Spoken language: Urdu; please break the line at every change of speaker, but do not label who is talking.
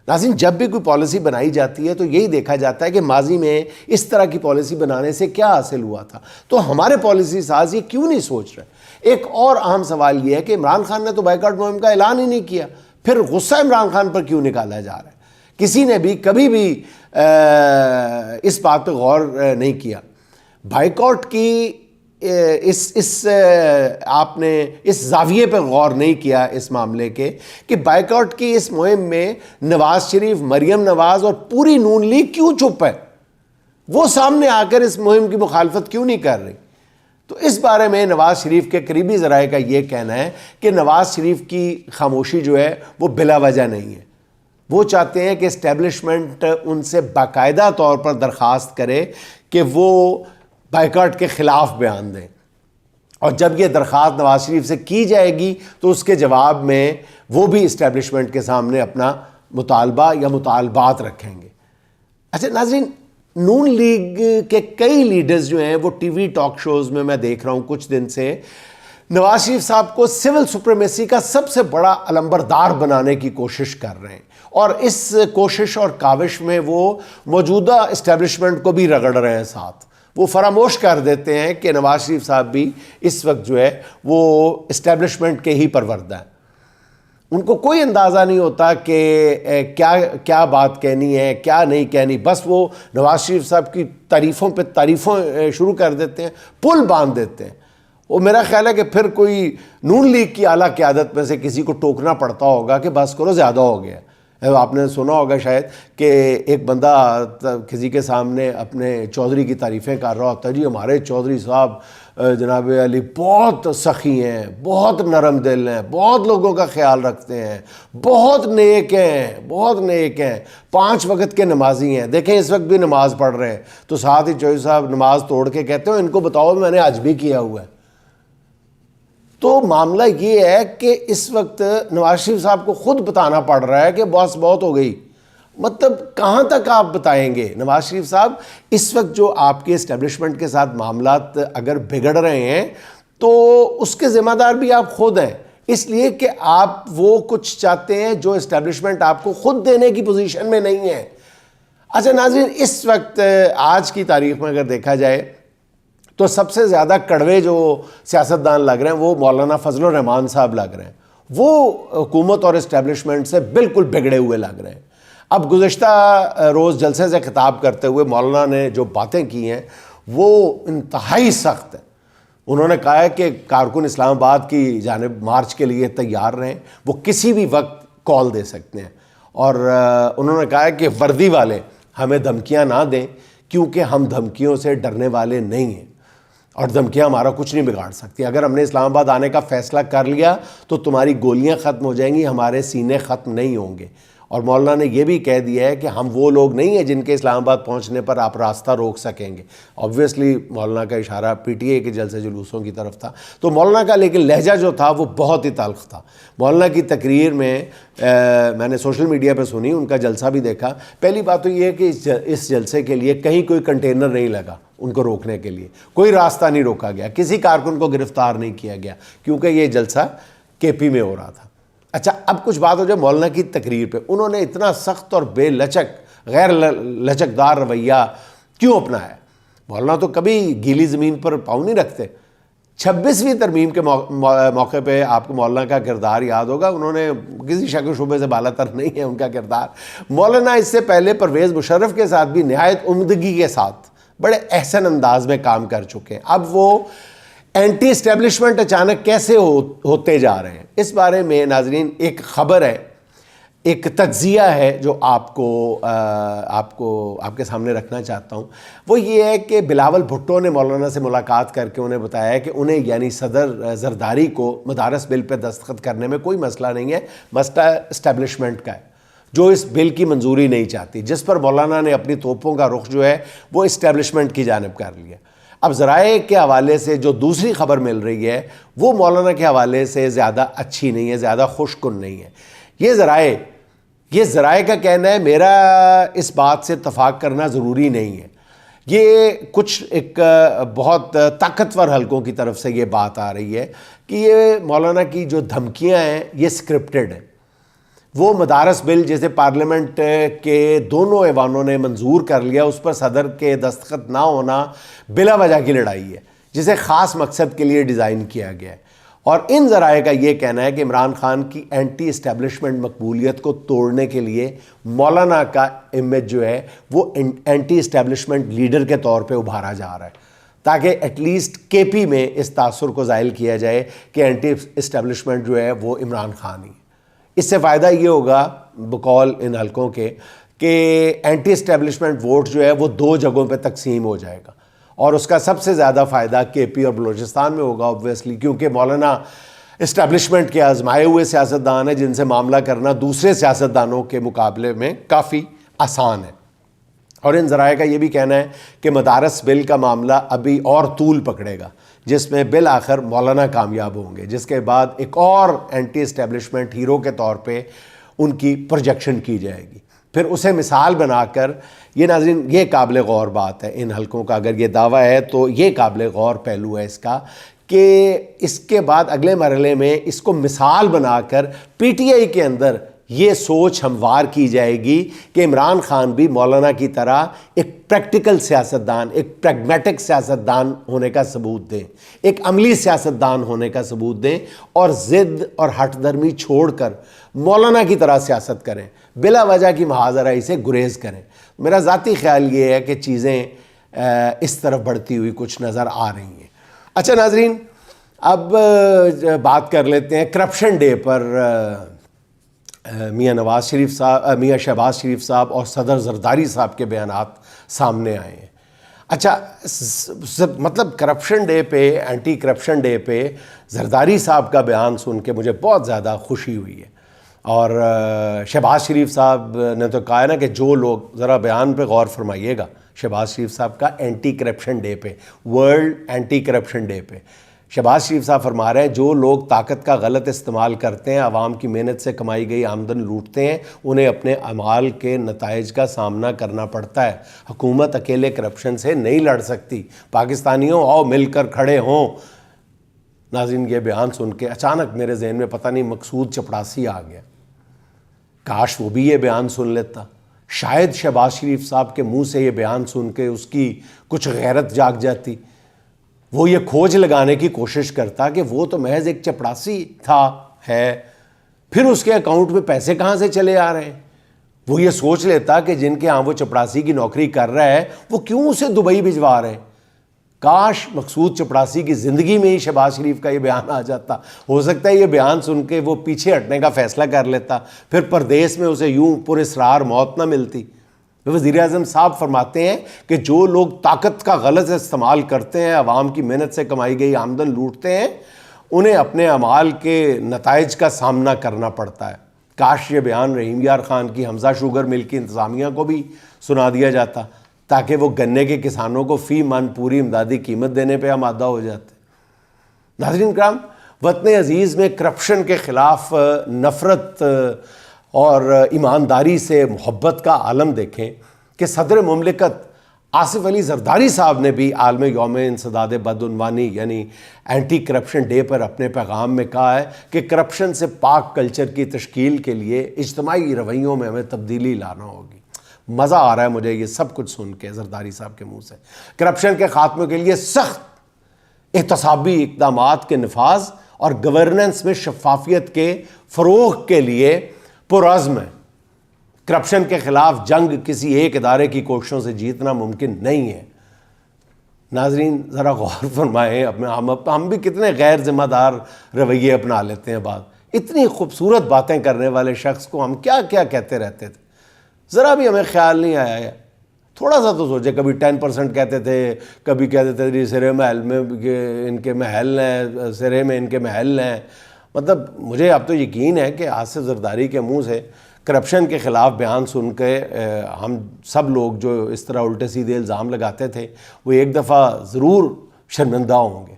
ناظرین جب بھی کوئی پالیسی بنائی جاتی ہے تو یہی دیکھا جاتا ہے کہ ماضی میں اس طرح کی پالیسی بنانے سے کیا حاصل ہوا تھا، تو ہمارے پالیسی ساز یہ کیوں نہیں سوچ رہے؟ ایک اور اہم سوال یہ ہے کہ عمران خان نے تو بائیکاٹ مہم کا اعلان ہی نہیں کیا، پھر غصہ عمران خان پر کیوں نکالا جا رہا ہے؟ کسی نے بھی کبھی بھی اس بات پہ غور نہیں کیا۔ بائیکاٹ کی آپ نے اس زاویے پہ غور نہیں کیا اس معاملے کے کہ بائیکاٹ کی اس مہم میں نواز شریف، مریم نواز اور پوری نون لیگ کیوں چپ ہے؟ وہ سامنے آ کر اس مہم کی مخالفت کیوں نہیں کر رہی؟ تو اس بارے میں نواز شریف کے قریبی ذرائع کا یہ کہنا ہے کہ نواز شریف کی خاموشی جو ہے وہ بلا وجہ نہیں ہے۔ وہ چاہتے ہیں کہ اسٹیبلشمنٹ ان سے باقاعدہ طور پر درخواست کرے کہ وہ بائیکاٹ کے خلاف بیان دیں، اور جب یہ درخواست نواز شریف سے کی جائے گی تو اس کے جواب میں وہ بھی اسٹیبلشمنٹ کے سامنے اپنا مطالبہ یا مطالبات رکھیں گے۔ اچھا ناظرین، نون لیگ کے کئی لیڈرز جو ہیں وہ ٹی وی ٹاک شوز میں دیکھ رہا ہوں کچھ دن سے نواز شریف صاحب کو سول سپریمیسی کا سب سے بڑا علمبردار بنانے کی کوشش کر رہے ہیں، اور اس کوشش اور کاوش میں وہ موجودہ اسٹیبلشمنٹ کو بھی رگڑ رہے ہیں ساتھ۔ وہ فراموش کر دیتے ہیں کہ نواز شریف صاحب بھی اس وقت جو ہے وہ اسٹیبلشمنٹ کے ہی پروردہ ہیں۔ ان کو کوئی اندازہ نہیں ہوتا کہ کیا بات کہنی ہے، کیا نہیں کہنی، بس وہ نواز شریف صاحب کی تعریفوں پہ تعریفیں شروع کر دیتے ہیں، پل باندھ دیتے ہیں۔ وہ میرا خیال ہے کہ پھر کوئی نون لیگ کی اعلیٰ قیادت میں سے کسی کو ٹوکنا پڑتا ہوگا کہ بس کرو، زیادہ ہو گیا۔ آپ نے سنا ہوگا شاید کہ ایک بندہ کسی کے سامنے اپنے چودھری کی تعریفیں کر رہا ہوتا ہے، جی ہمارے چودھری صاحب جناب علی بہت سخی ہیں، بہت نرم دل ہیں، بہت لوگوں کا خیال رکھتے ہیں، بہت نیک ہیں، بہت نیک ہیں، 5 وقت کے نمازی ہیں، دیکھیں اس وقت بھی نماز پڑھ رہے ہیں۔ تو ساتھ ہی چودھری صاحب نماز توڑ کے کہتے ہیں ان کو بتاؤ میں نے آج بھی کیا ہوا ہے۔ تو معاملہ یہ ہے کہ اس وقت نواز شریف صاحب کو خود بتانا پڑ رہا ہے کہ بس بہت ہو گئی۔ مطلب کہاں تک آپ بتائیں گے؟ نواز شریف صاحب اس وقت جو آپ کے اسٹیبلشمنٹ کے ساتھ معاملات اگر بگڑ رہے ہیں تو اس کے ذمہ دار بھی آپ خود ہیں، اس لیے کہ آپ وہ کچھ چاہتے ہیں جو اسٹیبلشمنٹ آپ کو خود دینے کی پوزیشن میں نہیں ہے۔ اچھا ناظرین، اس وقت آج کی تاریخ میں اگر دیکھا جائے تو سب سے زیادہ کڑوے جو سیاستدان لگ رہے ہیں وہ مولانا فضل الرحمان صاحب لگ رہے ہیں۔ وہ حکومت اور اسٹیبلشمنٹ سے بالکل بگڑے ہوئے لگ رہے ہیں۔ اب گزشتہ روز جلسے سے خطاب کرتے ہوئے مولانا نے جو باتیں کی ہیں وہ انتہائی سخت ہیں۔ انہوں نے کہا ہے کہ کارکن اسلام آباد کی جانب مارچ کے لیے تیار رہیں، وہ کسی بھی وقت کال دے سکتے ہیں، اور انہوں نے کہا ہے کہ وردی والے ہمیں دھمکیاں نہ دیں کیونکہ ہم دھمکیوں سے ڈرنے والے نہیں ہیں، اور دھمکیاں ہمارا کچھ نہیں بگاڑ سکتی۔ اگر ہم نے اسلام آباد آنے کا فیصلہ کر لیا تو تمہاری گولیاں ختم ہو جائیں گی، ہمارے سینے ختم نہیں ہوں گے۔ اور مولانا نے یہ بھی کہہ دیا ہے کہ ہم وہ لوگ نہیں ہیں جن کے اسلام آباد پہنچنے پر آپ راستہ روک سکیں گے۔ آبویسلی مولانا کا اشارہ پی ٹی اے کے جلسے جلوسوں کی طرف تھا، تو مولانا کا لیکن لہجہ جو تھا وہ بہت ہی تلخ تھا۔ مولانا کی تقریر میں میں نے سوشل میڈیا پہ سنی، ان کا جلسہ بھی دیکھا۔ پہلی بات تو یہ ہے کہ اس جلسے کے لیے کہیں کوئی کنٹینر نہیں لگا ان کو روکنے کے لیے، کوئی راستہ نہیں روکا گیا، کسی کارکن کو گرفتار نہیں کیا گیا، کیونکہ یہ جلسہ کے پی میں ہو رہا تھا۔ اچھا اب کچھ بات ہو جائے مولانا کی تقریر پہ، انہوں نے اتنا سخت اور بے لچک غیر لچکدار رویہ کیوں اپنایا؟ مولانا تو کبھی گیلی زمین پر پاؤں نہیں رکھتے۔ 26ویں ترمیم کے موقع پہ آپ کو مولانا کا کردار یاد ہوگا، انہوں نے کسی شک و شبے سے بالا تر نہیں ہے ان کا کردار۔ مولانا اس سے پہلے پرویز مشرف کے ساتھ بھی نہایت عمدگی کے ساتھ بڑے احسن انداز میں کام کر چکے ہیں۔ اب وہ اینٹی اسٹیبلشمنٹ اچانک کیسے ہوتے جا رہے ہیں؟ اس بارے میں ناظرین ایک خبر ہے، ایک تجزیہ ہے جو آپ کے سامنے رکھنا چاہتا ہوں۔ وہ یہ ہے کہ بلاول بھٹو نے مولانا سے ملاقات کر کے انہیں بتایا ہے کہ انہیں یعنی صدر زرداری کو مدارس بل پہ دستخط کرنے میں کوئی مسئلہ نہیں ہے، مسئلہ اسٹیبلشمنٹ کا ہے جو اس بل کی منظوری نہیں چاہتی، جس پر مولانا نے اپنی توپوں کا رخ جو ہے وہ اسٹیبلشمنٹ کی جانب کر لیا۔ اب ذرائع کے حوالے سے جو دوسری خبر مل رہی ہے وہ مولانا کے حوالے سے زیادہ اچھی نہیں ہے، زیادہ خوش کن نہیں ہے۔ یہ ذرائع کا کہنا ہے، میرا اس بات سے اتفاق کرنا ضروری نہیں ہے۔ یہ کچھ ایک بہت طاقتور حلقوں کی طرف سے یہ بات آ رہی ہے کہ یہ مولانا کی جو دھمکیاں ہیں یہ اسکرپٹڈ ہیں۔ وہ مدارس بل جسے پارلیمنٹ کے دونوں ایوانوں نے منظور کر لیا، اس پر صدر کے دستخط نہ ہونا بلا وجہ کی لڑائی ہے جسے خاص مقصد کے لیے ڈیزائن کیا گیا ہے۔ اور ان ذرائع کا یہ کہنا ہے کہ عمران خان کی اینٹی اسٹیبلشمنٹ مقبولیت کو توڑنے کے لیے مولانا کا امیج جو ہے وہ اینٹی اسٹیبلشمنٹ لیڈر کے طور پہ ابھارا جا رہا ہے، تاکہ ایٹ لیسٹ کے پی میں اس تاثر کو زائل کیا جائے کہ اینٹی اسٹیبلشمنٹ جو ہے وہ عمران خان ہی۔ اس سے فائدہ یہ ہوگا بقول ان حلقوں کے کہ اینٹی اسٹیبلشمنٹ ووٹ جو ہے وہ 2 جگہوں پہ تقسیم ہو جائے گا، اور اس کا سب سے زیادہ فائدہ کے پی اور بلوچستان میں ہوگا اوبویسلی، کیونکہ مولانا اسٹیبلشمنٹ کے آزمائے ہوئے سیاستدان ہیں جن سے معاملہ کرنا دوسرے سیاستدانوں کے مقابلے میں کافی آسان ہے۔ اور ان ذرائع کا یہ بھی کہنا ہے کہ مدارس بل کا معاملہ ابھی اور طول پکڑے گا، جس میں بالآخر مولانا کامیاب ہوں گے، جس کے بعد ایک اور اینٹی اسٹیبلشمنٹ ہیرو کے طور پہ ان کی پروجیکشن کی جائے گی۔ پھر اسے مثال بنا کر یہ ناظرین یہ قابل غور بات ہے ان حلقوں کا، اگر یہ دعویٰ ہے تو یہ قابل غور پہلو ہے اس کا کہ اس کے بعد اگلے مرحلے میں اس کو مثال بنا کر پی ٹی آئی کے اندر یہ سوچ ہموار کی جائے گی کہ عمران خان بھی مولانا کی طرح ایک پریکٹیکل سیاستدان، ایک پریگمیٹک سیاستدان ہونے کا ثبوت دیں، ایک عملی سیاستدان ہونے کا ثبوت دیں، اور ضد اور ہٹ درمی چھوڑ کر مولانا کی طرح سیاست کریں، بلا وجہ کی محاذرائی سے گریز کریں۔ میرا ذاتی خیال یہ ہے کہ چیزیں اس طرف بڑھتی ہوئی کچھ نظر آ رہی ہیں۔ اچھا ناظرین، اب بات کر لیتے ہیں کرپشن ڈے پر میاں شہباز شریف صاحب اور صدر زرداری صاحب کے بیانات سامنے آئے ہیں۔ اچھا مطلب کرپشن ڈے پہ، اینٹی کرپشن ڈے پہ زرداری صاحب کا بیان سن کے مجھے بہت زیادہ خوشی ہوئی ہے، اور شہباز شریف صاحب نے تو کہا ہے نا کہ جو لوگ ذرا بیان پہ غور فرمائیے گا شہباز شریف صاحب کا اینٹی کرپشن ڈے پہ، ورلڈ اینٹی کرپشن ڈے پہ شہباز شریف صاحب فرما رہے ہیں جو لوگ طاقت کا غلط استعمال کرتے ہیں، عوام کی محنت سے کمائی گئی آمدن لوٹتے ہیں، انہیں اپنے اعمال کے نتائج کا سامنا کرنا پڑتا ہے۔ حکومت اکیلے کرپشن سے نہیں لڑ سکتی، پاکستانیوں آؤ مل کر کھڑے ہوں۔ ناظرین یہ بیان سن کے اچانک میرے ذہن میں پتہ نہیں مقصود چپڑاسی آ گیا، کاش وہ بھی یہ بیان سن لیتا، شاید شہباز شریف صاحب کے منہ سے یہ بیان سن کے اس کی کچھ غیرت جاگ جاتی، وہ یہ کھوج لگانے کی کوشش کرتا کہ وہ تو محض ایک چپڑاسی تھا ہے، پھر اس کے اکاؤنٹ میں پیسے کہاں سے چلے آ رہے ہیں۔ وہ یہ سوچ لیتا کہ جن کے ہاں وہ چپڑاسی کی نوکری کر رہا ہے وہ کیوں اسے دبئی بھجوا رہے ہیں۔ کاش مقصود چپڑاسی کی زندگی میں ہی شہباز شریف کا یہ بیان آ جاتا، ہو سکتا ہے یہ بیان سن کے وہ پیچھے ہٹنے کا فیصلہ کر لیتا، پھر پردیس میں اسے یوں پر اسرار موت نہ ملتی۔ وزیر اعظم صاحب فرماتے ہیں کہ جو لوگ طاقت کا غلط استعمال کرتے ہیں، عوام کی محنت سے کمائی گئی آمدن لوٹتے ہیں، انہیں اپنے اعمال کے نتائج کا سامنا کرنا پڑتا ہے۔ کاش یہ بیان رحیم یار خان کی حمزہ شوگر مل کی انتظامیہ کو بھی سنا دیا جاتا، تاکہ وہ گنے کے کسانوں کو فی من پوری امدادی قیمت دینے پہ آمادہ ہو جاتے۔ ناظرین کرام، وطن عزیز میں کرپشن کے خلاف نفرت اور ایمانداری سے محبت کا عالم دیکھیں کہ صدر مملکت آصف علی زرداری صاحب نے بھی عالم یوم انسداد بدعنوانی یعنی اینٹی کرپشن ڈے پر اپنے پیغام میں کہا ہے کہ کرپشن سے پاک کلچر کی تشکیل کے لیے اجتماعی رویوں میں ہمیں تبدیلی لانا ہوگی۔ مزہ آ رہا ہے مجھے یہ سب کچھ سن کے زرداری صاحب کے منہ سے۔ کرپشن کے خاتمے کے لیے سخت احتسابی اقدامات کے نفاذ اور گورننس میں شفافیت کے فروغ کے لیے پرعزم ہے۔ کرپشن کے خلاف جنگ کسی ایک ادارے کی کوششوں سے جیتنا ممکن نہیں ہے۔ ناظرین ذرا غور فرمائیں، ہم بھی کتنے غیر ذمہ دار رویے اپنا لیتے ہیں۔ اتنی خوبصورت باتیں کرنے والے شخص کو ہم کیا کیا کہتے رہتے تھے، ذرا بھی ہمیں خیال نہیں آیا ہے۔ تھوڑا سا تو سوچے، کبھی 10% کہتے تھے، کبھی کہتے تھے جی سرے محل میں ان کے محل ہیں، سرے میں ان کے محل ہیں۔ مطلب مجھے اب تو یقین ہے کہ آصف زرداری کے منہ سے کرپشن کے خلاف بیان سن کے ہم سب لوگ جو اس طرح الٹے سیدھے الزام لگاتے تھے وہ ایک دفعہ ضرور شرمندہ ہوں گے۔